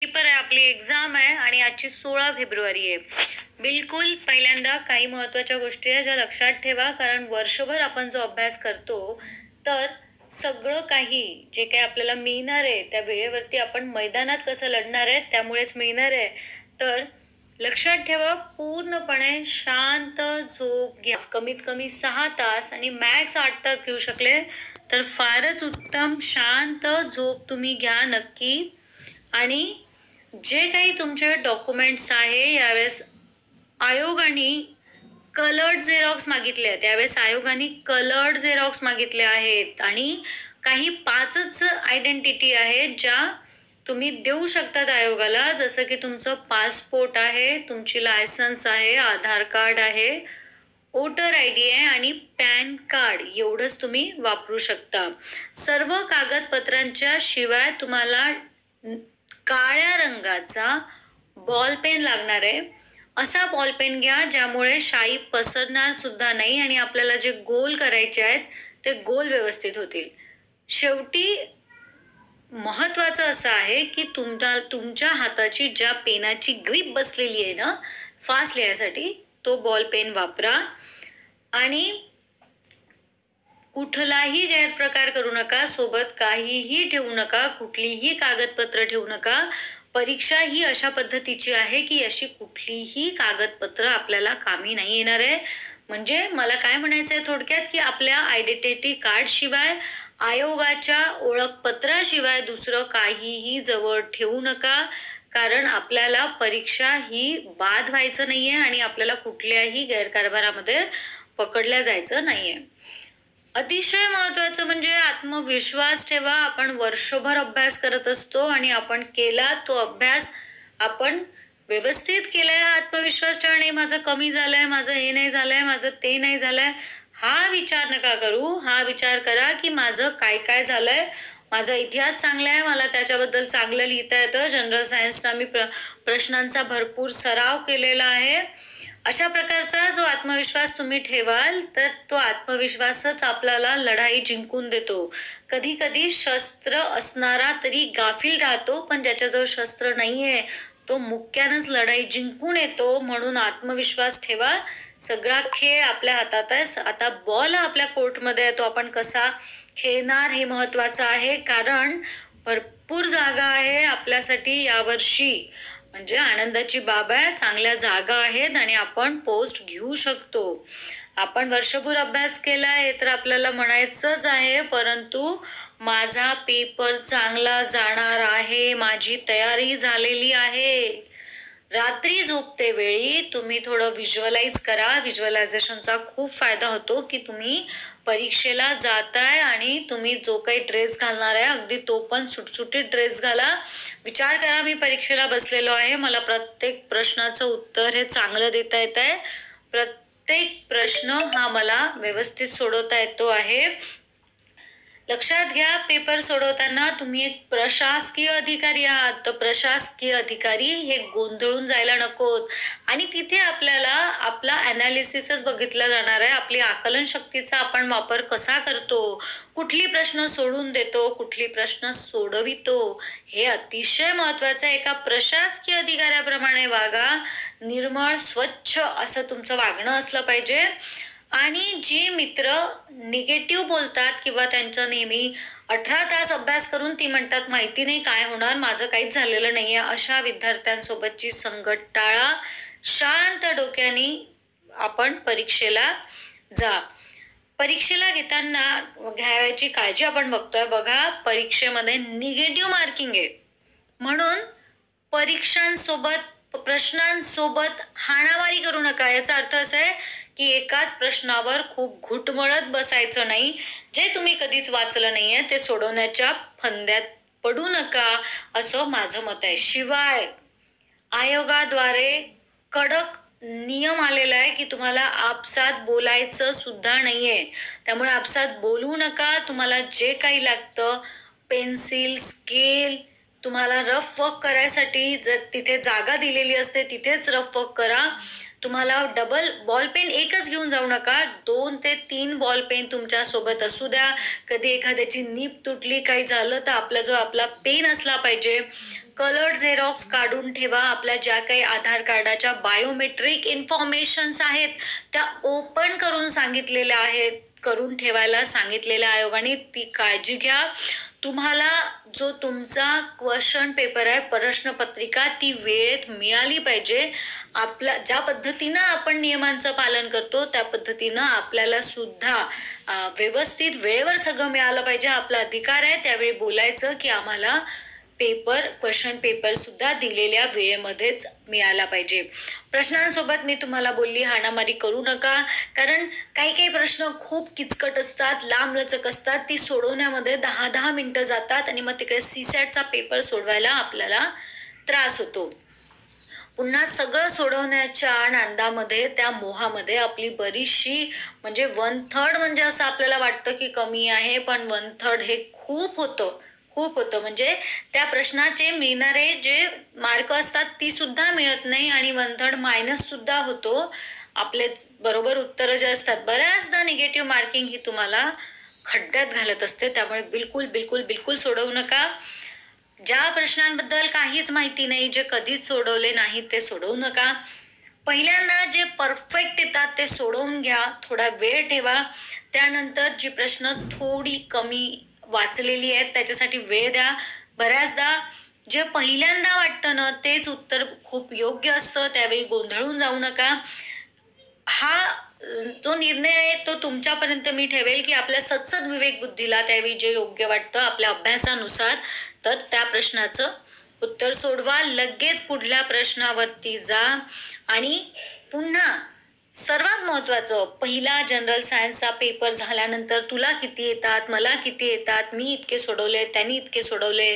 Paper आहे, आपली exam आहे आणि आजची 16 फेब्रुवारी आहे. बिलकुल पहिल्यांदा काही महत्त्वाच्या गोष्टी आहे ज्या लक्षात ठेवा, कारण वर्षभर आपण जो अभ्यास करतो तर सगळं काही जे काही आपल्याला मिळणार आहे त्या वेळेवरती आपण मैदानात कसं लढणार आहे त्यामुळेच मिळणार आहे. तर लक्षात ठेवा, पूर्णपणे शांत झोप घ्या. कमीत कमी 6 तास आणि मॅक्स 8 तास घेऊ शकले तर फारच उत्तम. शांत झोप तुम्ही घ्या नक्की. आणि जे काही तुमचे डॉक्युमेंट्स आहे यावेळेस आयोगाने कलर्ड झेरॉक्स मागितले आहेत. त्यावेळेस आयोगाने कलर्ड झेरॉक्स मागितले आहेत आणि काही 5च आयडेंटिटी आहेत ज्या तुम्ही देऊ शकतात आयोगाला, जसं की तुमचं पासपोर्ट आहे, तुमची लायसन्स आहे, आधार कार्ड आहे, वोटर ID आहे आणि पॅन कार्ड. एवढंच तुम्ही वापरू शकता. सर्व कागदपत्रांच्या शिवाय तुम्हाला काळ्या रंगाचा बॉल पेन लागणार आहे. असा बॉल पेन घ्या ज्यामुळे शाई पसरणार सुद्धा नाही आणि आपल्याला जे गोल करायचे आहेत ते गोल व्यवस्थित होतील. शेवटी महत्वाचं असं आहे की तुमच्या हाताची ज्या पेनाची ग्रीप बसलेली आहे ना फास्ट लिहायसाठी, तो बॉल पेन वापरा. आणि कुठलाही गैरप्रकार करू नका. सोबत काहीही ठेवू नका, कुठलीही कागदपत्र ठेवू नका. परीक्षा ही अशा पद्धतीची आहे की अशी कुठलीही कागदपत्र आपल्याला कामी नाही येणार आहे. म्हणजे मला काय म्हणायचं आहे थोडक्यात, की आपल्या आयडेंटिटी कार्ड शिवाय, आयोगाच्या ओळखपत्राशिवाय दुसरं काहीही जवळ ठेवू नका. कारण आपल्याला परीक्षा ही बाद व्हायचं नाहीये आणि आपल्याला कुठल्याही गैरकारभारामध्ये पकडल्या जायचं नाहीये. अतिशय महत्वाचं म्हणजे आत्मविश्वास ठेवा. आपण वर्षभर अभ्यास करत असतो आणि आपण केला तो अभ्यास आपण व्यवस्थित केलाय. आत्मविश्वास ठेवा. नाही माझं कमी झालंय, माझं हे नाही झालंय, माझं ते नाही झालंय, हा विचार नका करू. हा विचार करा की माझं काय काय झालंय. माझा इतिहास चांगला आहे, मला त्याच्याबद्दल चांगलं लिहिता येतं. जनरल सायन्सचा मी प्रश्नांचा भरपूर सराव केलेला आहे. अशा प्रकारचा जो आत्मविश्वास तुम्ही ठेवाल तर तो आत्मविश्वासच आपल्याला लढाई जिंकून देतो. कधी कधी शस्त्र असणारा तरी गाफील राहतो, पण ज्याच्याजवळ शस्त्र नाहीये तो मुक्क्यानंच लढाई जिंकून येतो. म्हणून आत्मविश्वास ठेवा. सगळा खेळ आपल्या हातात आहे. आता बॉल आपल्या कोर्टमध्ये आहे, तो आपण कसा खेळणार हे महत्वाचं आहे. कारण भरपूर जागा आहे आपल्यासाठी यावर्षी. म्हणजे आनंदाची बाब आहे, चांगल्या जागा आहेत आणि आपण पोस्ट घेऊ शकतो. आपण वर्षभर अभ्यास केलाय हे तर आपल्याला म्हणायचंच आहे, परंतु माझा पेपर चांगला जाणार आहे, माझी तयारी झालेली आहे. रात्री झोपते वेळी तुम्ही थोडं व्हिज्युअलाइज करा. व्हिज्युअलायझेशनचा खूप फायदा होतो की तुम्ही परीक्षेला जाताय आणि तुम्ही जो काही ड्रेस घालणार आहे अगदी तो पण सुटसुटीत ड्रेस घाला. विचार करा, मी परीक्षेला बसलेलो आहे, मला प्रत्येक प्रश्नाचं उत्तर हे चांगलं देता येत आहे, प्रत्येक प्रश्न हा मला व्यवस्थित सोडवता येतो आहे. लक्षात घ्या, पेपर सोडवताना तुम्ही एक प्रशासकीय अधिकारी आहात. तर प्रशासकीय अधिकारी हे गोंधळून जायला नकोत आणि तिथे आपल्याला आपला ॲनालिसिसच बघितला जाणार आहे. आपली आकलन शक्तीचा आपण वापर कसा करतो, कुठली प्रश्न सोडून देतो, कुठली प्रश्न सोडवितो, हे अतिशय महत्वाचं आहे. एका प्रशासकीय अधिकाऱ्याप्रमाणे वागा. निर्मळ स्वच्छ असं तुमचं वागणं असलं पाहिजे. आणि जी मित्र निगेटिव्ह बोलतात किंवा त्यांचा नेहमी 18 तास अभ्यास करून ती म्हणतात माहिती नाही काय होणार, माझं काहीच झालेलं नाहीये, अशा विद्यार्थ्यांसोबतची संगत टाळा. शांत डोक्याने आपण परीक्षेला जा. परीक्षेला घेताना घ्यायची काळजी आपण बघतोय. बघा, परीक्षेमध्ये निगेटिव्ह मार्किंग आहे, म्हणून परीक्षांसोबत प्रश्नांसोबत हाणामारी करू नका. याचा अर्थ असा आहे की एकाच प्रश्नावर खूप घुटमळत बसायचं नाही. जे तुम्ही कधीच वाचलं नाहीये ते सोडवण्याच्या फंद्यात पडू नका, असं माझं मत आहे. शिवाय आयोगाद्वारे कडक नियम आलेला आहे की तुम्हाला आपसात बोलायचं सुद्धा नाहीये. त्यामुळे आपसात बोलू नका. तुम्हाला जे काही लागतं पेन्सिल, स्केल, तुम्हाला रफ वर्क करायसाठी जर तिथे जागा दिलेली असते तिथेच रफ वर्क करा. तुम्हाला डबल बॉल पेन एकच घेऊन जाऊ नका, 2 ते 3 बॉल पेन तुमच्या सोबत असू द्या. कधी एखाद्याची नीब तुटली, काही झालं तर आपल्याजवळ आपला पेन असला पाहिजे. कलर झेरॉक्स काढून ठेवा. आपल्या ज्या काही आधार कार्डाच्या बायोमेट्रिक इन्फॉर्मेशन्स आहेत त्या ओपन करून सांगितलेल्या आहेत, करून ठेवायला सांगितलेल्या आयोगाने. ती काळजी घ्या. तुम्हाला जो तुमचा क्वेश्चन पेपर आहे, प्रश्नपत्रिका, ती वेळेत मिळाली पाहिजे. आपल्या ज्या पद्धतीनं आपण नियमांचं पालन करतो त्या पद्धतीनं आपल्याला सुद्धा व्यवस्थित वेळेवर सगळं मिळालं पाहिजे. आपला अधिकार आहे त्यावेळी बोलायचं की आम्हाला क्वेश्चन पेपर सुद्धा दिलेल्या वेळेमध्येच मिळाला पाहिजे. प्रश्नांसोबत मी तुम्हाला बोलली, हाणामारी करू नका. कारण काही काही प्रश्न खूप किचकट असतात, लांबलचक असतात. ती सोडवण्यामध्ये 10-10 मिनिटं जातात आणि मग तिकडे सीसॅटचा पेपर सोडवायला आपल्याला त्रास होतो. पुन्हा सगळं सोडवण्याच्या नांदामध्ये, त्या मोहामध्ये आपली बरीचशी, म्हणजे 1/3 म्हणजे असं आपल्याला वाटतं की कमी आहे, पण 1/3 हे खूप होतं. म्हणजे त्या प्रश्नाचे मिळणारे जे मार्क असतात ती सुद्धा मिळत नाही आणि 1/3 मायनस सुद्धा होतो. आपले बरोबर उत्तरं जे असतात, बऱ्याचदा निगेटिव्ह मार्किंग ही तुम्हाला खड्ड्यात घालत असते. त्यामुळे बिलकुल बिलकुल बिलकुल सोडवू नका. ज्या प्रश्नांबद्दल काहीच माहिती नाही, जे कधीच सोडवले नाहीत ते सोडवू नका. पहिल्यांदा जे परफेक्ट येतात ते सोडवून घ्या, थोडा वेळ ठेवा. त्यानंतर जी प्रश्न थोडी कमी वाचलेली आहेत त्याच्यासाठी वेळ द्या. बऱ्याचदा जे पहिल्यांदा वाटतं ना तेच उत्तर खूप योग्य असतं, त्यावेळी गोंधळून जाऊ नका. हा जो निर्णय आहे तो तुमच्यापर्यंत मी ठेवेल की आपल्या सत्सद विवेक बुद्धीला त्यावेळी जे योग्य वाटतं आपल्या अभ्यासानुसार, तर त्या प्रश्नाचं उत्तर सोडवा. लगेच पुढल्या प्रश्नावरती जा. आणि पुन्हा सर्वात महत्त्वाचं, पहिला जनरल सायन्सचा पेपर झाल्यानंतर तुला किती येतात, मला किती येतात, मी इतके सोडवले, त्यांनी इतके सोडवले,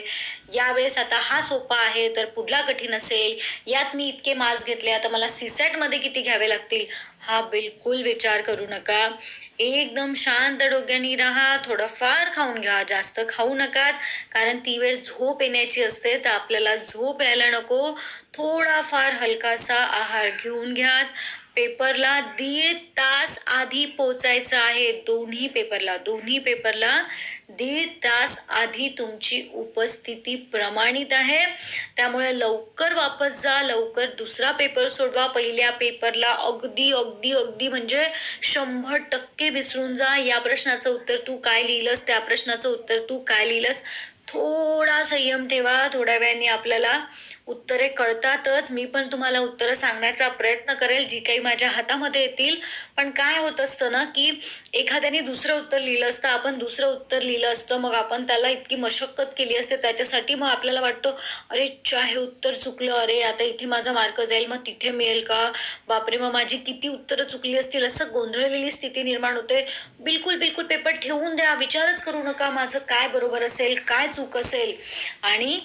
यावेळेस आता हा सोपा आहे तर पुढला कठीण असेल, यात मी इतके मार्क्स घेतले, आता मला सीसॅटमध्ये किती घ्यावे लागतील, हा बिलकुल विचार करू नका. एकदम शांत डोक्याने राहा. थोडंफार खाऊन घ्या, जास्त खाऊ नका. कारण ती वेळ झोप येण्याची असते, तर आपल्याला झोप यायला नको. थोडाफार हलकासा आहार घेऊन घ्या. पेपरला 1.5 तास आधी पोचायचं आहे. दोन्ही पेपरला 1.5 तास आधी तुमची उपस्थिती प्रमाणित आहे. त्यामुळे लवकर वापस जा, लवकर दुसरा पेपर सोडवा. पहिल्या पेपरला अगदी अगदी अगदी म्हणजे 100% विसरून जा. या प्रश्नाचं उत्तर तू काय लिहिलंस, त्या प्रश्नाचं उत्तर तू काय लिहिलंस. थोडा संयम ठेवा. थोड्या वेळाने आपल्याला उत्तरे कळतातच. मी पण तुम्हाला उत्तरं सांगण्याचा प्रयत्न करेल जी काही माझ्या हातामध्ये येतील. पण काय होत असतं ना की एखाद्याने दुसरं उत्तर लिहिलं असतं, आपण दुसरं उत्तर लिहिलं असतं, मग आपण त्याला इतकी मशक्कत केली असते त्याच्यासाठी, मग आपल्याला वाटतं अरे हे उत्तर चुकलं, अरे आता इथे माझा मार्क जाईल, मग तिथे मिळेल का, बापरे मग माझी किती उत्तरं चुकली असतील, असं गोंधळलेली स्थिती निर्माण होते. बिलकुल बिलकुल पेपर ठेवून द्या. विचारच करू नका माझं काय बरोबर असेल, काय चूक असेल. आणि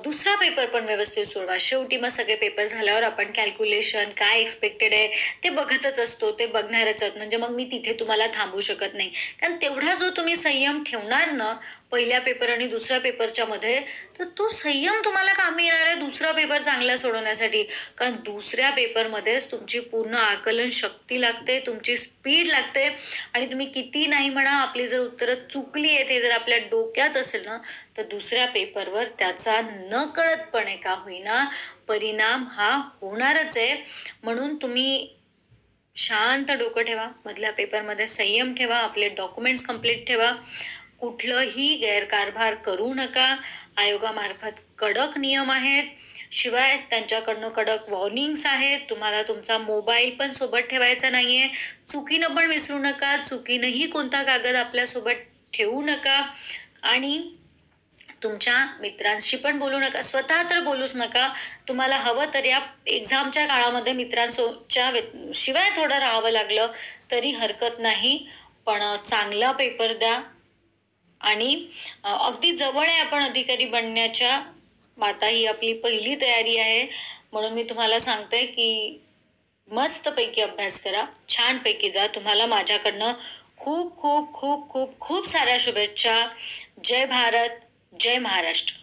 दुसरा पेपर पण व्यवस्थित सोडवा. शेवटी मग सगळे पेपर झाल्यावर आपण कॅल्क्युलेशन काय एक्सपेक्टेड आहे ते बघतच असतो, ते बघणारच आहोत. म्हणजे मग मी तिथे तुम्हाला थांबू शकत नाही. कारण तेवढा जो तुम्ही संयम ठेवणार ना पहिल्या पेपर आणि दुसऱ्या पेपरच्या मध्ये, तर तो संयम तुम्हाला कामी येणार आहे दुसरा पेपर चांगला सोडवण्यासाठी. कारण दुसऱ्या पेपरमध्येच तुमची पूर्ण आकलन शक्ती लागते, तुमची स्पीड लागते. आणि तुम्ही किती नाही म्हणा, आपली जर उत्तरं चुकली आहे ते जर आपल्या डोक्यात असेल ना, तर दुसऱ्या पेपरवर त्याचा न कळतपणे का होईना परिणाम हा होणारच आहे. म्हणून तुम्ही शांत डोकं ठेवा, मधल्या पेपरमध्ये संयम ठेवा, आपले डॉक्युमेंट्स कंप्लीट ठेवा, कुठलंही गैरकारभार करू नका. आयोगामार्फत कडक नियम आहेत, शिवाय त्यांच्याकडनं कडक वॉर्निंग्स आहेत. तुम्हाला तुमचा मोबाईल पण सोबत ठेवायचा नाहीये. चुकीनं पण विसरू नका, चुकीनंही कोणता कागद आपल्यासोबत ठेवू नका. आणि तुमच्या मित्रांशी पण बोलू नका, स्वतः तर बोलूच नका. तुम्हाला हवं तर या एक्झामच्या काळामध्ये मित्रांच्या शिवाय थोडं राहावं लागलं तरी हरकत नाही, पण चांगला पेपर द्या. आणि अगदी जवळ आहे आपण अधिकारी बनण्याच्या, आता ही आपली पहिली तयारी आहे. म्हणून मी तुम्हाला सांगते की मस्तपैकी अभ्यास करा, छानपैकी जा. तुम्हाला माझ्याकडनं खूप खूप खूप खूप खूप साऱ्या शुभेच्छा. जय भारत, जय महाराष्ट्र.